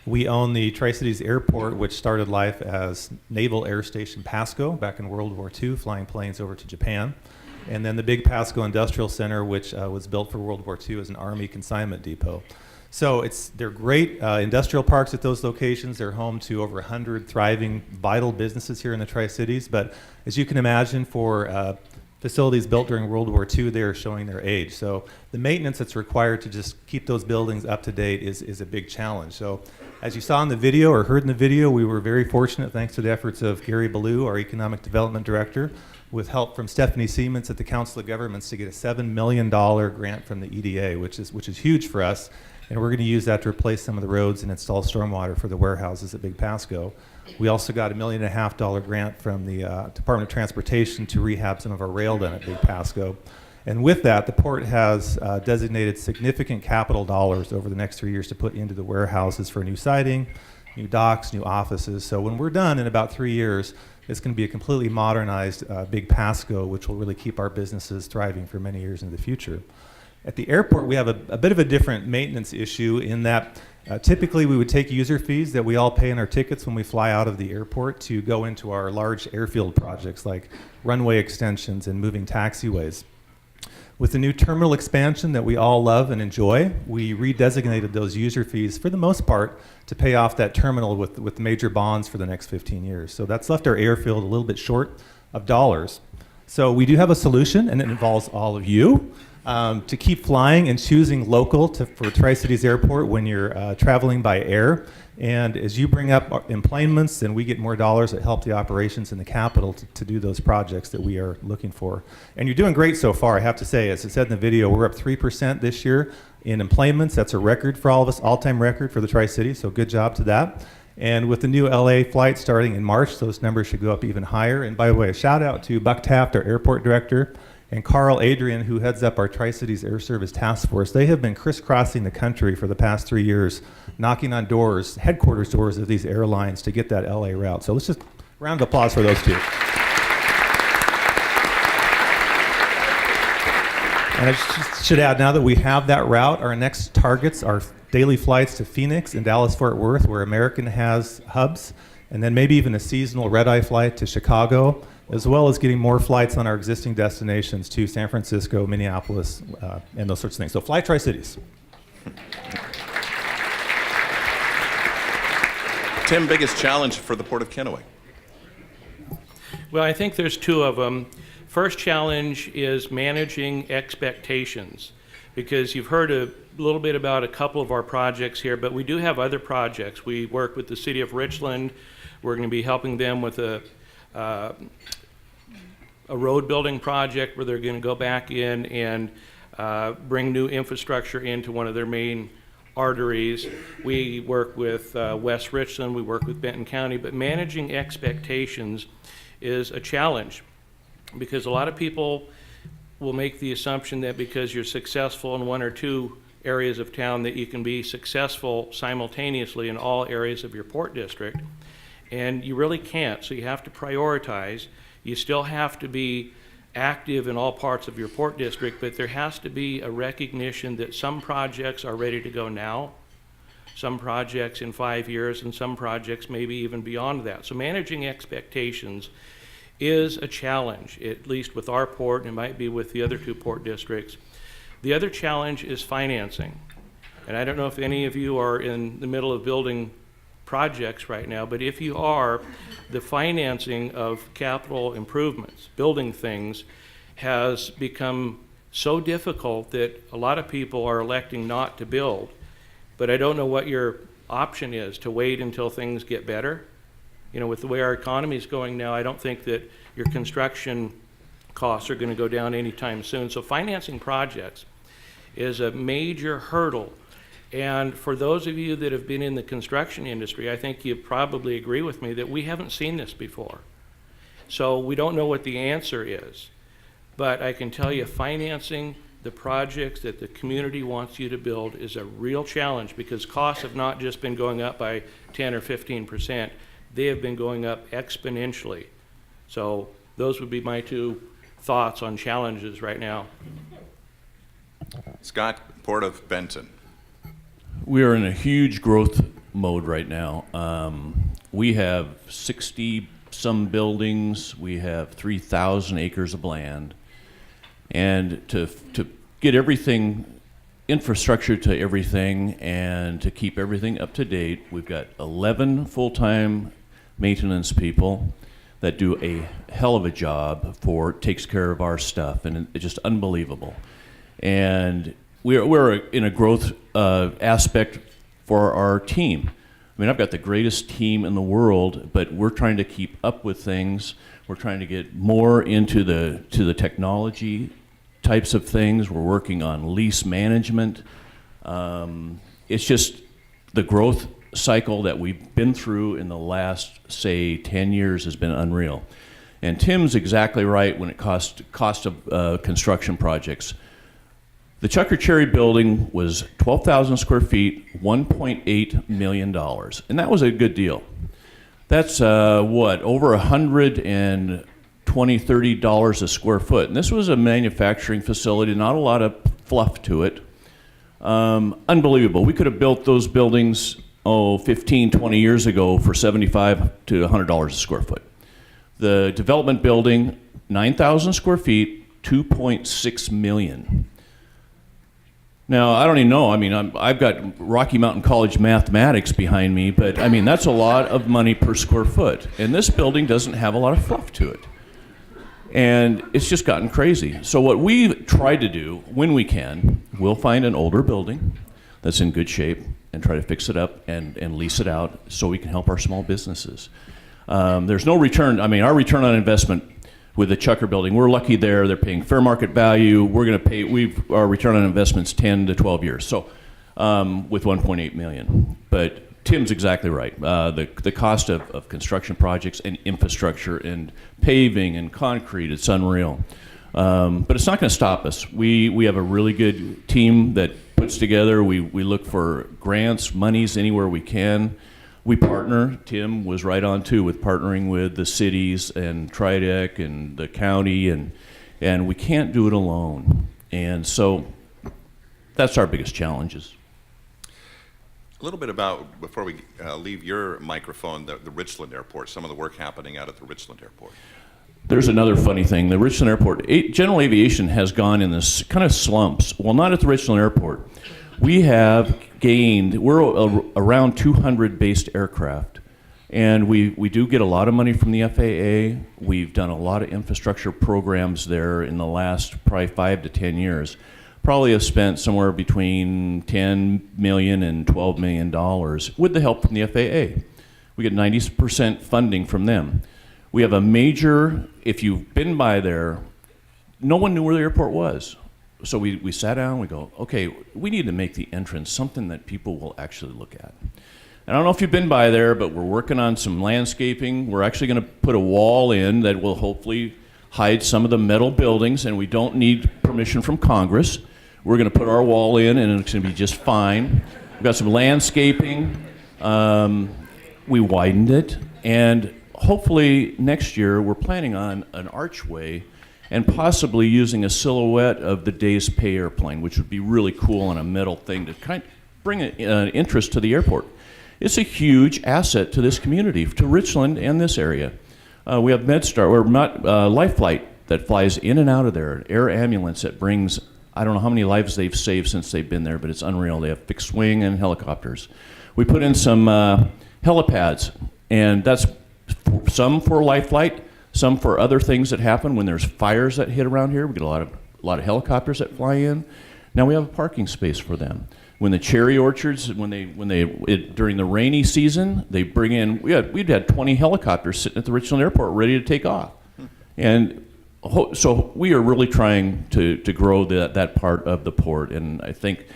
We own the Tri-Cities Airport, which started life as Naval Air Station Pasco back in World War II, flying planes over to Japan. And then the big Pasco Industrial Center, which was built for World War II as an Army consignment depot. So they're great industrial parks at those locations. They're home to over 100 thriving, vital businesses here in the Tri-Cities. But as you can imagine, for facilities built during World War II, they are showing their age. So the maintenance that's required to just keep those buildings up to date is a big challenge. So as you saw in the video or heard in the video, we were very fortunate, thanks to the efforts of Gary Ballou, our Economic Development Director, with help from Stephanie Siemens at the Council of Governments to get a $7 million grant from the EDA, which is huge for us. And we're going to use that to replace some of the roads and install stormwater for the warehouses at Big Pasco. We also got a $1.5 million grant from the Department of Transportation to rehab some of our rail done at Big Pasco. And with that, the port has designated significant capital dollars over the next 3 years to put into the warehouses for new siding, new docks, new offices. So when we're done in about 3 years, it's going to be a completely modernized Big Pasco, which will really keep our businesses thriving for many years into the future. At the airport, we have a bit of a different maintenance issue in that typically we would take user fees that we all pay in our tickets when we fly out of the airport to go into our large airfield projects like runway extensions and moving taxiways. With the new terminal expansion that we all love and enjoy, we redesignated those user fees for the most part to pay off that terminal with major bonds for the next 15 years. So that's left our airfield a little bit short of dollars. So we do have a solution, and it involves all of you to keep flying and choosing local for Tri-Cities Airport when you're traveling by air. And as you bring up employments, then we get more dollars that help the operations in the capital to do those projects that we are looking for. And you're doing great so far, I have to say. As I said in the video, we're up 3% this year in employments. That's a record for all of us, all-time record for the Tri-Cities, so good job to that. And with the new LA flight starting in March, those numbers should go up even higher. And by the way, a shout out to Buck Taft, our airport director, and Carl Adrian, who heads up our Tri-Cities Air Service Task Force. They have been crisscrossing the country for the past 3 years, knocking on doors, headquarters doors of these airlines to get that LA route. So let's just round of applause for those two. And I should add, now that we have that route, our next targets are daily flights to Phoenix and Dallas-Fort Worth, where American has hubs, and then maybe even a seasonal red-eye flight to Chicago, as well as getting more flights on our existing destinations to San Francisco, Minneapolis, and those sorts of things. So fly Tri-Cities. Tim, biggest challenge for the Port of Kennewick? Well, I think there's two of them. First challenge is managing expectations, because you've heard a little bit about a couple of our projects here, but we do have other projects. We work with the City of Richland. We're going to be helping them with a road building project where they're going to go back in and bring new infrastructure into one of their main arteries. We work with West Richland, we work with Benton County, but managing expectations is a challenge because a lot of people will make the assumption that because you're successful in one or two areas of town that you can be successful simultaneously in all areas of your port district, and you really can't. So you have to prioritize. You still have to be active in all parts of your port district, but there has to be a recognition that some projects are ready to go now, some projects in 5 years, and some projects maybe even beyond that. So managing expectations is a challenge, at least with our port, and it might be with the other two port districts. The other challenge is financing. And I don't know if any of you are in the middle of building projects right now, but if you are, the financing of capital improvements, building things, has become so difficult that a lot of people are electing not to build. but I don't know what your option is, to wait until things get better. You know, with the way our economy is going now, I don't think that your construction costs are going to go down anytime soon. So financing projects is a major hurdle. And for those of you that have been in the construction industry, I think you probably agree with me that we haven't seen this before. So we don't know what the answer is. But I can tell you, financing the projects that the community wants you to build is a real challenge, because costs have not just been going up by 10 or 15%. They have been going up exponentially. So those would be my two thoughts on challenges right now. Scott, Port of Benton. We are in a huge growth mode right now. We have 60 some buildings. We have 3,000 acres of land. And to get everything, infrastructure to everything, and to keep everything up to date, we've got 11 full-time maintenance people that do a hell of a job takes care of our stuff, and it's just unbelievable. And we're in a growth aspect for our team. I mean, I've got the greatest team in the world, but we're trying to keep up with things. We're trying to get more into the technology types of things. We're working on lease management. It's just the growth cycle that we've been through in the last, say, 10 years has been unreal. And Tim's exactly right when it cost of construction projects. The Chuck or Cherry building was 12,000 square feet, $1.8 million, and that was a good deal. That's over $120, $30 a square foot. And this was a manufacturing facility, not a lot of fluff to it. Unbelievable. We could have built those buildings 15, 20 years ago for $75 to $100 a square foot. The development building, 9,000 square feet, $2.6 million. Now, I don't even know. I mean, I've got Rocky Mountain College mathematics behind me, but I mean, that's a lot of money per square foot. And this building doesn't have a lot of fluff to it. And it's just gotten crazy. So what we try to do, when we can, we'll find an older building that's in good shape and try to fix it up and lease it out so we can help our small businesses. There's no return. I mean, our return on investment with the Chucker building, we're lucky there. They're paying fair market value. We're going to pay, our return on investment's 10 to 12 years. So with 1.8 million. But Tim's exactly right. The cost of construction projects and infrastructure and paving and concrete, it's unreal. But it's not going to stop us. We have a really good team that puts together. We look for grants, monies anywhere we can. We partner. Tim was right on too with partnering with the cities and TRIDEC and the county, and we can't do it alone. And so that's our biggest challenges. A little bit about, before we leave your microphone, the Richland Airport, some of the work happening out at the Richland Airport. There's another funny thing. The Richland Airport, general aviation has gone in this kind of slumps. Well, not at the Richland Airport. We have gained, we're around 200 based aircraft, and we do get a lot of money from the FAA. We've done a lot of infrastructure programs there in the last probably 5 to 10 years. Probably have spent somewhere between $10 million and $12 million with the help from the FAA. We get 90% funding from them. We have a major, if you've been by there, no one knew where the airport was. So we sat down, we go, okay, we need to make the entrance something that people will actually look at. And I don't know if you've been by there, but we're working on some landscaping. We're actually going to put a wall in that will hopefully hide some of the metal buildings, and we don't need permission from Congress. We're going to put our wall in, and it's going to be just fine. We've got some landscaping. We widened it, and hopefully next year we're planning on an archway and possibly using a silhouette of the Day's Pay airplane, which would be really cool on a metal thing to kind of bring an interest to the airport. It's a huge asset to this community, to Richland and this area. We have MedStar, or Life Flight, that flies in and out of there, an air ambulance that brings, I don't know how many lives they've saved since they've been there, but it's unreal. They have fixed wing and helicopters. We put in some helipads, and that's some for Life Flight, some for other things that happen when there's fires that hit around here. We get a lot of helicopters that fly in. Now we have a parking space for them. when the cherry orchards, during the rainy season, they bring in, we'd had 20 helicopters sitting at the Richland Airport ready to take off. And so we are really trying to grow that part of the port. And I think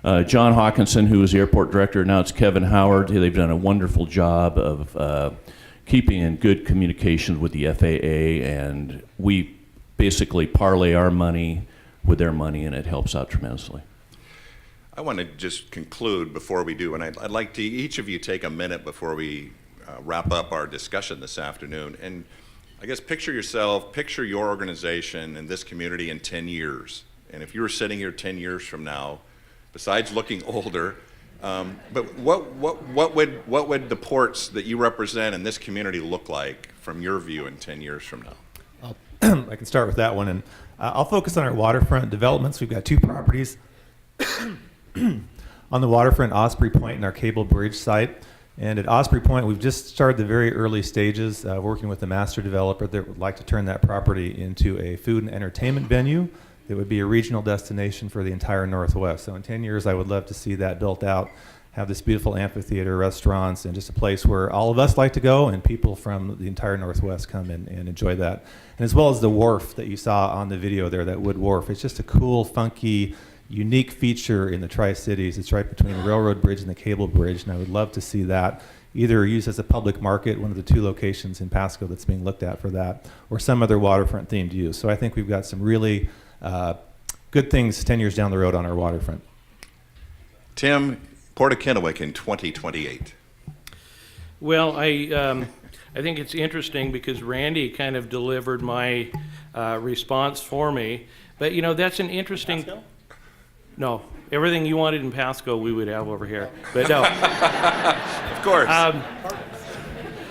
John Hawkinson, who was the airport director, now it's Kevin Howard, they've done a wonderful job of keeping in good communication with the FAA, and we basically parlay our money with their money, and it helps out tremendously. I want to just conclude before we do, and I'd like to each of you take a minute before we wrap up our discussion this afternoon. And I guess picture yourself, picture your organization and this community in 10 years. And if you were sitting here 10 years from now, besides looking older, but what would the ports that you represent in this community look like from your view in 10 years from now? I can start with that one, and I'll focus on our waterfront developments. We've got 2 properties on the waterfront, Osprey Point and our Cable Bridge site. And at Osprey Point, we've just started the very early stages, working with the master developer that would like to turn that property into a food and entertainment venue that would be a regional destination for the entire Northwest. So in 10 years, I would love to see that built out, have this beautiful amphitheater, restaurants, and just a place where all of us like to go and people from the entire Northwest come in and enjoy that. And as well as the wharf that you saw on the video there, that wood wharf. It's just a cool, funky, unique feature in the Tri-Cities. It's right between the railroad bridge and the cable bridge, and I would love to see that either used as a public market, one of the 2 locations in Pasco that's being looked at for that, or some other waterfront themed use. So I think we've got some really good things 10 years down the road on our waterfront. Tim, Port of Kennewick in 2028. Well, I think it's interesting because Randy kind of delivered my response for me. But, you know, that's an interesting... Pasco? No. Everything you wanted in Pasco, we would have over here. But no. Of course.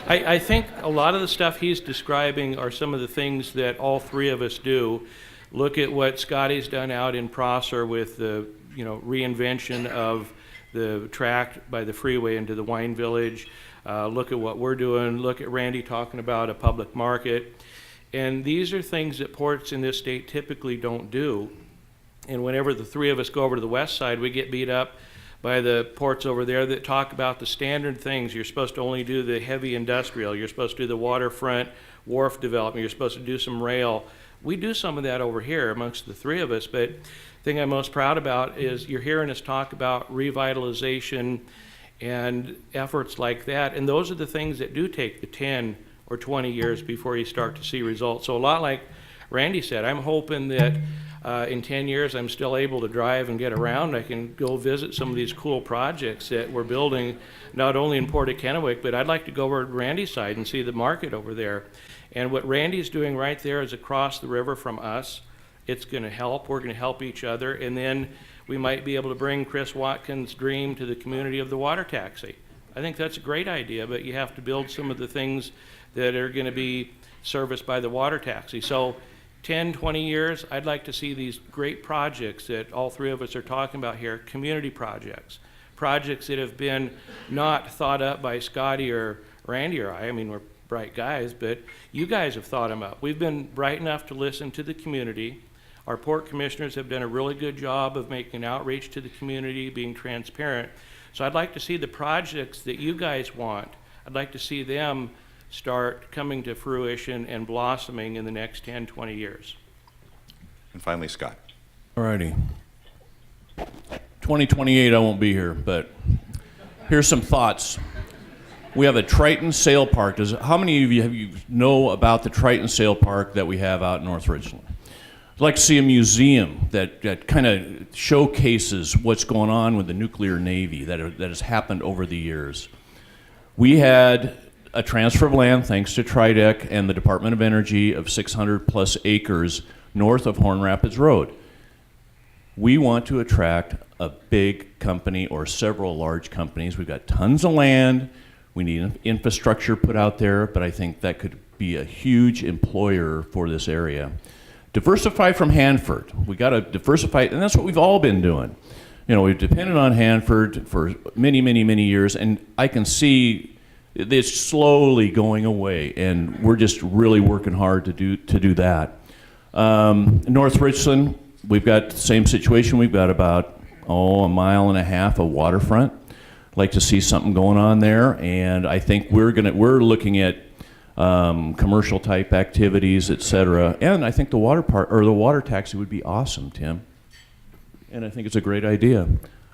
I think a lot of the stuff he's describing are some of the things that all 3 of us do. Look at what Scotty's done out in Prosser with the, reinvention of the tract by the freeway into the wine village. Look at what we're doing. Look at Randy talking about a public market. And these are things that ports in this state typically don't do. And whenever the 3 of us go over to the west side, we get beat up by the ports over there that talk about the standard things. You're supposed to only do the heavy industrial. You're supposed to do the waterfront wharf development. You're supposed to do some rail. We do some of that over here amongst the 3 of us, but the thing I'm most proud about is you're hearing us talk about revitalization and efforts like that, and those are the things that do take the 10 or 20 years before you start to see results. So a lot like Randy said, I'm hoping that in 10 years I'm still able to drive and get around. I can go visit some of these cool projects that we're building, not only in Port of Kennewick, but I'd like to go over to Randy's side and see the market over there. And what Randy's doing right there is across the river from us. It's going to help. We're going to help each other. And then we might be able to bring Chris Watkins' dream to the community of the water taxi. I think that's a great idea, but you have to build some of the things that are going to be serviced by the water taxi. So 10, 20 years, I'd like to see these great projects that all 3 of us are talking about here, community projects that have been not thought up by Scotty or Randy or I mean, we're bright guys, but you guys have thought them up. We've been bright enough to listen to the community. Our port commissioners have done a really good job of making outreach to the community, being transparent. So I'd like to see the projects that you guys want, I'd like to see them start coming to fruition and blossoming in the next 10, 20 years. And finally, Scott. All righty. 2028, I won't be here, but here's some thoughts. We have a Triton Sail Park. How many of you know about the Triton Sail Park that we have out in North Richland? I'd like to see a museum that kind of showcases what's going on with the nuclear navy that has happened over the years. We had a transfer of land, thanks to TRIDEC and the Department of Energy, of 600 plus acres north of Horn Rapids Road. We want to attract a big company or several large companies. We've got tons of land. We need infrastructure put out there, but I think that could be a huge employer for this area. Diversify from Hanford. We got to diversify, and that's what we've all been doing. We've depended on Hanford for many, many, many years, and I can see it's slowly going away, and we're just really working hard to do that. North Richland, we've got the same situation. We've got about a mile and a half of waterfront. Like to see something going on there, and I think we're looking at commercial type activities, etc. And I think the water taxi would be awesome, Tim. And I think it's a great idea.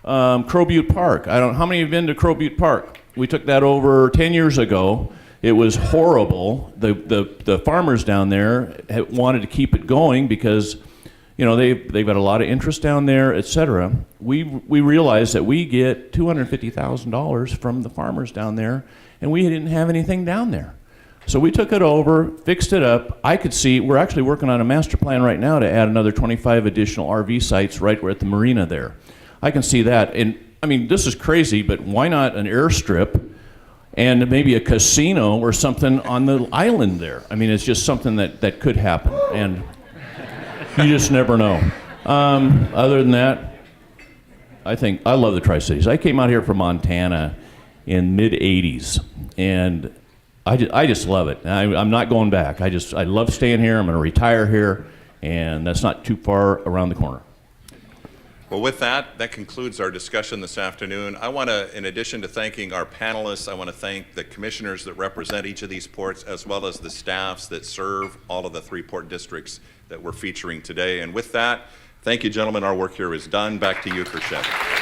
Crow Butte Park. How many have been to Crow Butte Park? We took that over 10 years ago. It was horrible. The farmers down there wanted to keep it going because, you know, they've got a lot of interest down there, etc. We realized that we get $250,000 from the farmers down there, and we didn't have anything down there. So we took it over, fixed it up. I could see, we're actually working on a master plan right now to add another 25 additional RV sites right where at the marina there. I can see that. And I mean, this is crazy, but why not an airstrip and maybe a casino or something on the island there? I mean, it's just something that could happen, and you just never know. Other than that, I love the Tri-Cities. I came out here from Montana in mid-'80s, and I just love it. I'm not going back. I love staying here. I'm going to retire here, and that's not too far around the corner. Well, with that concludes our discussion this afternoon. I want to, in addition to thanking our panelists, I want to thank the commissioners that represent each of these ports, as well as the staffs that serve all of the 3 port districts that we're featuring today. And with that, thank you, gentlemen. Our work here is done. Back to you, Kershette.